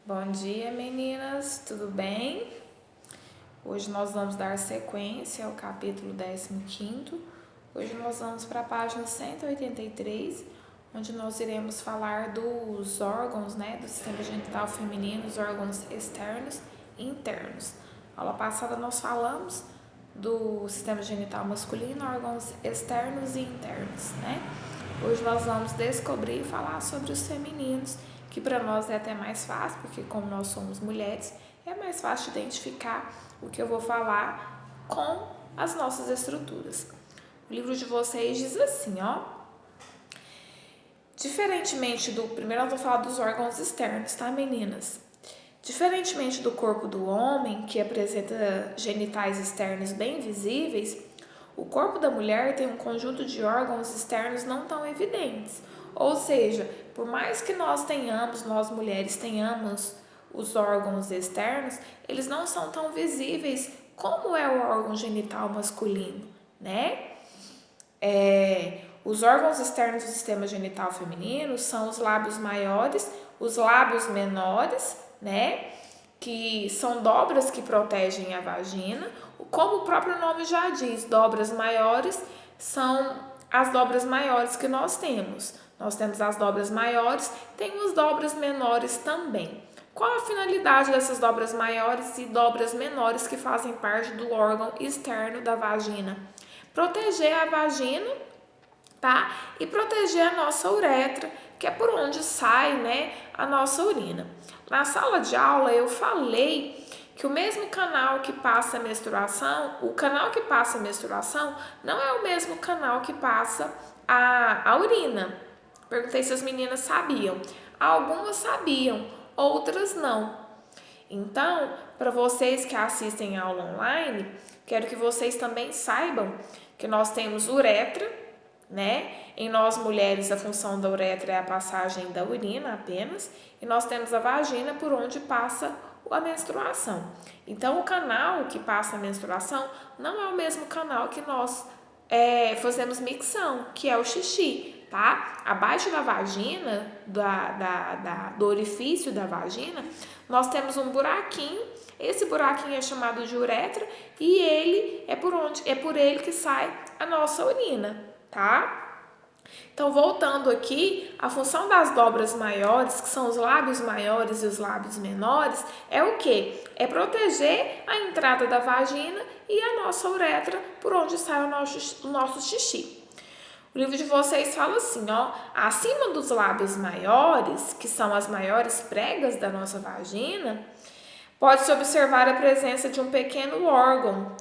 Bom dia, meninas, tudo bem? Hoje nós vamos dar sequência ao capítulo 15º. Hoje nós vamos para a página 183, onde nós iremos falar dos órgãos, do sistema genital feminino, os órgãos externos e internos. Na aula passada nós falamos do sistema genital masculino, órgãos externos e internos, Hoje nós vamos descobrir e falar sobre os femininos, que para nós é até mais fácil, porque como nós somos mulheres, é mais fácil identificar o que eu vou falar com as nossas estruturas. O livro de vocês diz assim, diferentemente do... Primeiro eu vou falar dos órgãos externos, tá, meninas? Diferentemente do corpo do homem, que apresenta genitais externos bem visíveis, o corpo da mulher tem um conjunto de órgãos externos não tão evidentes. Ou seja, por mais que nós mulheres tenhamos os órgãos externos, eles não são tão visíveis como é o órgão genital masculino, Os órgãos externos do sistema genital feminino são os lábios maiores, os lábios menores, que são dobras que protegem a vagina. Como o próprio nome já diz, dobras maiores são as dobras maiores que nós temos. Nós temos as dobras maiores, temos dobras menores também. Qual a finalidade dessas dobras maiores e dobras menores que fazem parte do órgão externo da vagina? Proteger a vagina, tá? E proteger a nossa uretra, que é por onde sai, a nossa urina. Na sala de aula eu falei que o mesmo canal que passa a menstruação, o canal que passa a menstruação não é o mesmo canal que passa a urina. Perguntei se as meninas sabiam. Algumas sabiam, outras não. Então, para vocês que assistem a aula online, quero que vocês também saibam que nós temos uretra, Em nós mulheres, a função da uretra é a passagem da urina apenas, e nós temos a vagina por onde passa a menstruação. Então, o canal que passa a menstruação não é o mesmo canal que nós fazemos micção, que é o xixi, tá? Abaixo da vagina, do orifício da vagina, nós temos um buraquinho. Esse buraquinho é chamado de uretra e ele é por ele que sai a nossa urina, tá? Então, voltando aqui, a função das dobras maiores, que são os lábios maiores e os lábios menores, é o quê? É proteger a entrada da vagina e a nossa uretra, por onde sai o nosso xixi. O livro de vocês fala assim, acima dos lábios maiores, que são as maiores pregas da nossa vagina, pode-se observar a presença de um pequeno órgão.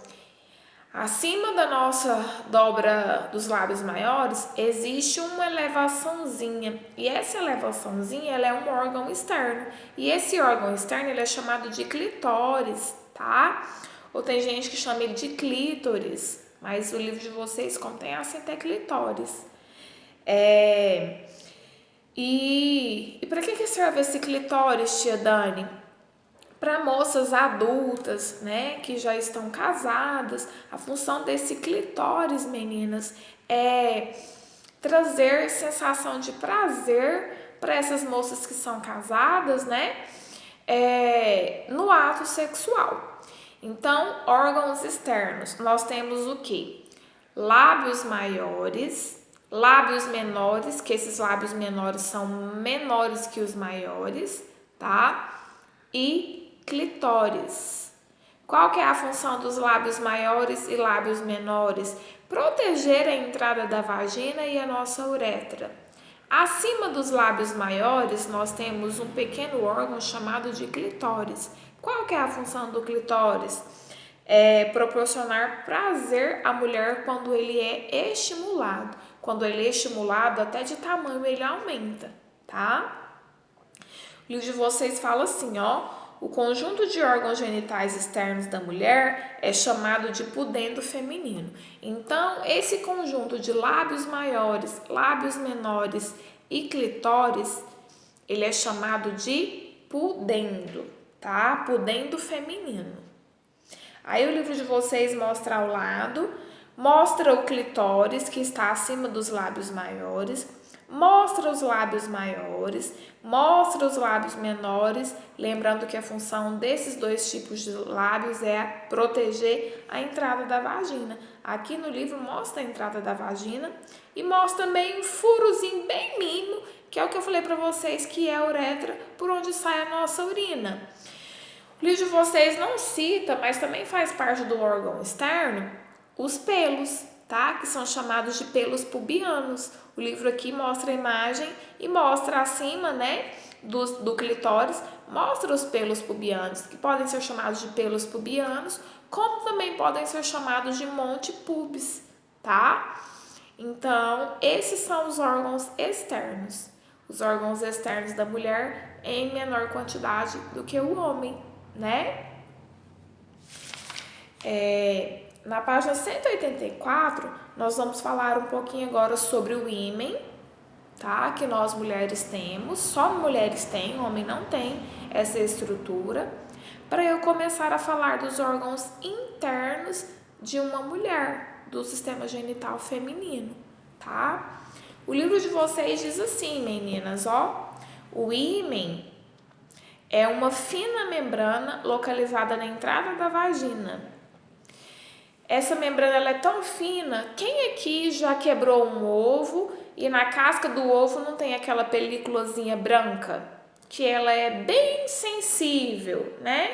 Acima da nossa dobra dos lábios maiores, existe uma elevaçãozinha. E essa elevaçãozinha, ela é um órgão externo. E esse órgão externo, ele é chamado de clitóris, tá? Ou tem gente que chama ele de clítoris. Mas o livro de vocês contém assim até clitóris. E para que serve esse clitóris, tia Dani? Para moças adultas, que já estão casadas, a função desse clitóris, meninas, é trazer sensação de prazer para essas moças que são casadas, no ato sexual. Então, órgãos externos, nós temos o quê? Lábios maiores, lábios menores, que esses lábios menores são menores que os maiores, tá? E clitóris. Qual que é a função dos lábios maiores e lábios menores? Proteger a entrada da vagina e a nossa uretra. Acima dos lábios maiores, nós temos um pequeno órgão chamado de clitóris. Qual que é a função do clitóris? É proporcionar prazer à mulher quando ele é estimulado. Quando ele é estimulado, até de tamanho ele aumenta, tá? O livro de vocês fala assim, o conjunto de órgãos genitais externos da mulher é chamado de pudendo feminino. Então, esse conjunto de lábios maiores, lábios menores e clitóris, ele é chamado de pudendo, tá? Pudendo feminino. Aí o livro de vocês mostra ao lado, mostra o clitóris que está acima dos lábios maiores, Mostra os lábios maiores, mostra os lábios menores, lembrando que a função desses dois tipos de lábios é proteger a entrada da vagina. Aqui no livro mostra a entrada da vagina e mostra também um furozinho bem mínimo, que é o que eu falei para vocês, que é a uretra, por onde sai a nossa urina. O livro de vocês não cita, mas também faz parte do órgão externo, os pelos, tá? Que são chamados de pelos pubianos. O livro aqui mostra a imagem e mostra acima, né, do clitóris, mostra os pelos pubianos, que podem ser chamados de pelos pubianos, como também podem ser chamados de monte pubis, tá? Então, esses são os órgãos externos. Os órgãos externos da mulher em menor quantidade do que o homem, né? Na página 184, nós vamos falar um pouquinho agora sobre o ímen, tá? Que nós mulheres temos, só mulheres têm, homem não tem essa estrutura. Para eu começar a falar dos órgãos internos de uma mulher, do sistema genital feminino, tá? O livro de vocês diz assim, meninas, ó, o ímen é uma fina membrana localizada na entrada da vagina. Essa membrana ela é tão fina, quem aqui já quebrou um ovo e na casca do ovo não tem aquela películazinha branca? Que ela é bem sensível, né?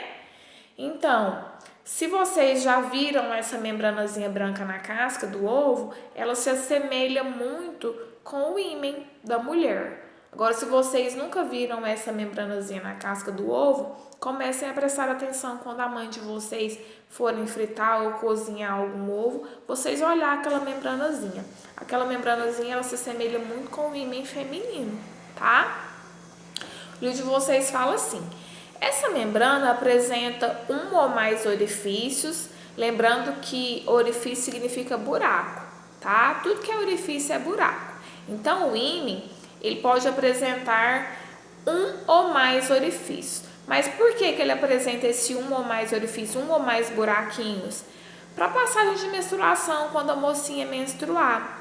Então, se vocês já viram essa membranazinha branca na casca do ovo, ela se assemelha muito com o ímen da mulher. Agora, se vocês nunca viram essa membranazinha na casca do ovo, comecem a prestar atenção quando a mãe de vocês forem fritar ou cozinhar algum ovo, vocês olhar aquela membranazinha. Aquela membranazinha, ela se assemelha muito com o ímen feminino, tá? O livro de vocês fala assim: essa membrana apresenta um ou mais orifícios, lembrando que orifício significa buraco, tá? Tudo que é orifício é buraco. Então, o ímen, ele pode apresentar um ou mais orifícios. Mas por que ele apresenta esse um ou mais orifícios, um ou mais buraquinhos? Para passagem de menstruação, quando a mocinha menstruar.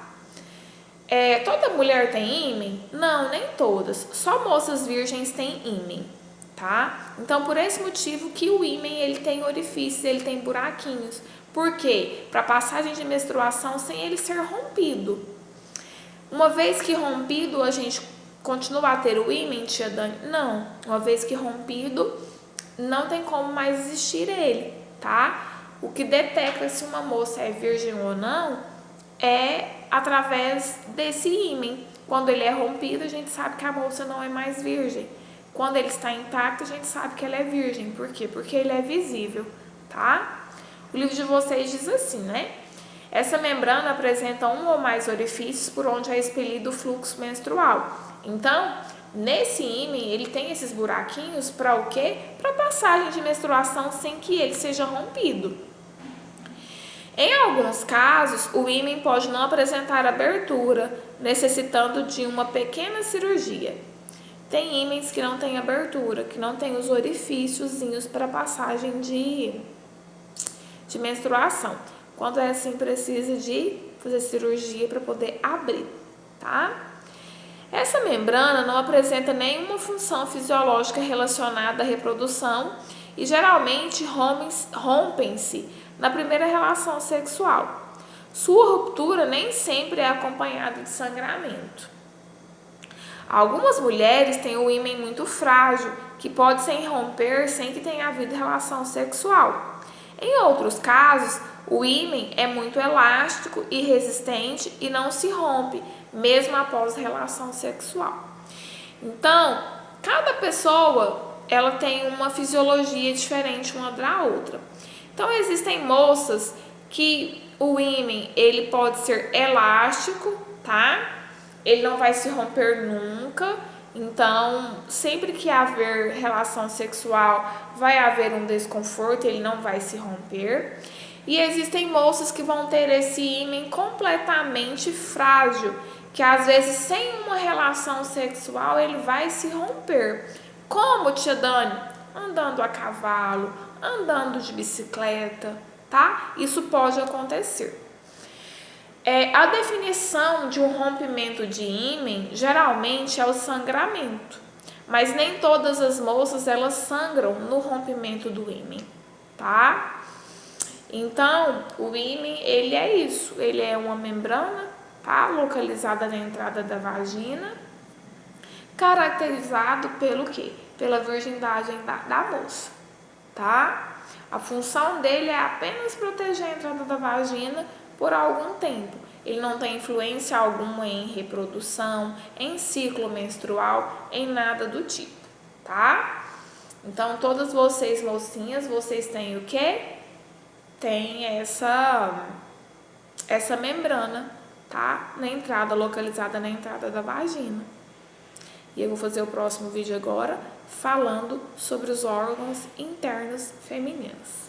Toda mulher tem ímen? Não, nem todas. Só moças virgens têm ímen, tá? Então, por esse motivo que o ímen, ele tem orifícios, ele tem buraquinhos. Por quê? Para passagem de menstruação sem ele ser rompido. Uma vez que rompido, a gente continua a ter o ímen, tia Dani? Não. Uma vez que rompido, não tem como mais existir ele, tá? O que detecta se uma moça é virgem ou não é através desse ímen. Quando ele é rompido, a gente sabe que a moça não é mais virgem. Quando ele está intacto, a gente sabe que ela é virgem. Por quê? Porque ele é visível, tá? O livro de vocês diz assim, né? Essa membrana apresenta um ou mais orifícios por onde é expelido o fluxo menstrual. Então, nesse ímen, ele tem esses buraquinhos para o quê? Para passagem de menstruação sem que ele seja rompido. Em alguns casos, o ímen pode não apresentar abertura, necessitando de uma pequena cirurgia. Tem ímens que não têm abertura, que não tem os orifíciozinhos para passagem de menstruação. Quando é assim, precisa de fazer cirurgia para poder abrir, tá? Essa membrana não apresenta nenhuma função fisiológica relacionada à reprodução e geralmente rompem-se na primeira relação sexual. Sua ruptura nem sempre é acompanhada de sangramento. Algumas mulheres têm o ímen muito frágil, que pode se romper sem que tenha havido relação sexual. Em outros casos, o ímen é muito elástico e resistente e não se rompe, mesmo após relação sexual. Então, cada pessoa ela tem uma fisiologia diferente uma da outra. Então, existem moças que o ímen ele pode ser elástico, tá? Ele não vai se romper nunca. Então, sempre que haver relação sexual, vai haver um desconforto, ele não vai se romper. E existem moças que vão ter esse ímen completamente frágil, que às vezes sem uma relação sexual ele vai se romper. Como, tia Dani? Andando a cavalo, andando de bicicleta, tá? Isso pode acontecer. A definição de um rompimento de ímen geralmente é o sangramento, mas nem todas as moças elas sangram no rompimento do ímen, tá? Então, o ímen, ele é isso, ele é uma membrana, tá? Localizada na entrada da vagina, caracterizado pelo quê? Pela virgindade da moça, tá? A função dele é apenas proteger a entrada da vagina por algum tempo. Ele não tem influência alguma em reprodução, em ciclo menstrual, em nada do tipo, tá? Então, todas vocês, mocinhas, vocês têm o quê? Tem essa membrana, tá? Na entrada, localizada na entrada da vagina. E eu vou fazer o próximo vídeo agora falando sobre os órgãos internos femininos.